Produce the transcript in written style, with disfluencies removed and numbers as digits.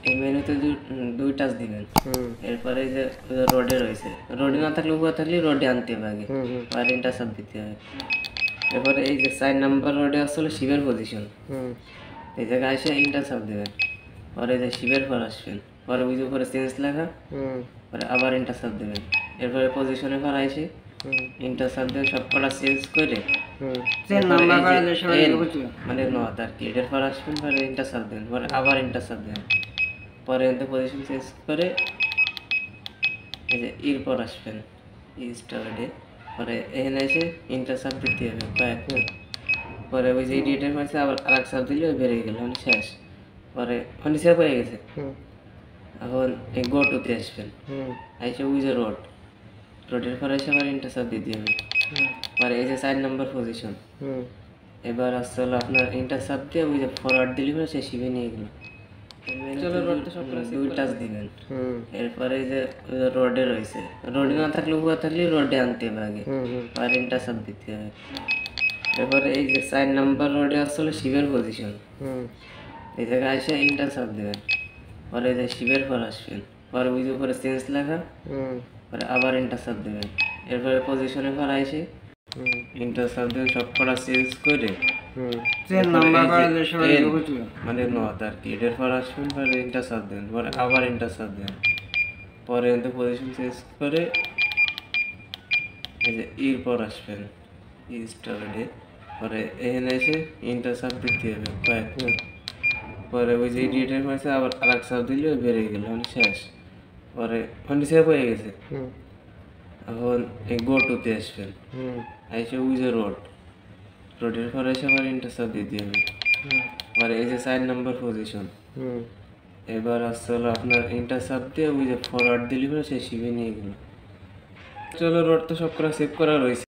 এই মেনুতে দুই টাচ দিবেন। এরপরে যে রোডে রয়েছে, রোডে না থাকলে উপরে থাকলে রোডে আনতে হবে আগে, আর ইন্টারসাপ দিতে হবে। এরপরে এই যে 4 নাম্বার রোডে আসলে শিবের পজিশন, এই জায়গায় এসে ইন্টারসাপ দেবেন। পরে যে শিবের পর আসবেন, পরে ওই যে উপরে চেঞ্জ লেখা, পরে আবার ইন্টারসাপ দেবেন। এরপরে পজিশনে পর এসে ইন্টারসাপ দেবেন, সব কটা চেঞ্জ করে মানে নট আর কি, এটার পর আসবেন, পরে ইন্টারসাপ দেবেন, পরে আবার ইন্টারসাপ দেবেন। পরে এতে পজিশন চেঞ্জ করে এই যে ইর পর আসবেন, ই স্টার্টে, পরে এখানে এসে ইন্টারসাপ দিতে হবে কয়েকটা। পরে ওই যে এডিটের পাশে আবার আরেক সাপ দিলে ওই বেরিয়ে গেল, মানে শেষ। পরে মানে সেভ হয়ে গেছে। এখন এই গো টুতে আসবেন, এসে ওই যে রোডের পরে এসে আবার ইন্টারসাপ দিতে হবে। পরে এই যে 4 নম্বর পজিশন, এবার আসতে হলো আপনার ইন্টারসাপ দিয়ে ওই যে ফরওয়ার্ড দিলি সে শিবে নিয়ে গেল। চলো রোডটা সব দুই টাচ দিবেন। এরপরে যে রোডে রয়েছে, রোডে না থাকলে উপরে থাকলে রোডে আনতে হবে আগে, আর ইন্টারসাপ দিতে হবে। এরপরে এই যে 4 নাম্বার রোডে আসলে শিবের পজিশন, এই জায়গায় এসে ইন্টারসাপ দেবেন। পরে যে শিবের পর আসবেন, পরে ওই যে উপরে চেঞ্জ লেখা, পরে আবার ইন্টারসাপ দেবেন। এরপরে পজিশনে পর এসে ইন্টারসাপ দেবেন, সব কটা চেঞ্জ করে মানে নট আর কি, এটার পর আসবেন, পরে ইন্টারসাপ দেবেন, পরে আবার ইন্টারসাপ দেবেন। পরে এতে পজিশন চেঞ্জ করে এই যে ইর পর আসবেন, ই স্টার্টে, পরে এখানে এসে ইন্টারসাপ দিতে হবে কয়েকটা। পরে ওই যে এডিটের পাশে আবার আরেক সাপ দিলে ওই বেরিয়ে গেল, মানে শেষ। পরে মানে সেভ হয়ে গেছে। এখন এই গো টুতে আসবেন, এসে ওই যে রোডের পরে এসে আবার ইন্টারসাপ দিতে হবে। পরে এই যে 4 নম্বর পজিশন, এবার আসতে হলো আপনার ইন্টারসাপ দিয়ে ওই যে ফরওয়ার্ড দিলি সে শিবে নিয়ে গেল। চলো রোড তো সব করা সেভ করা রয়েছে।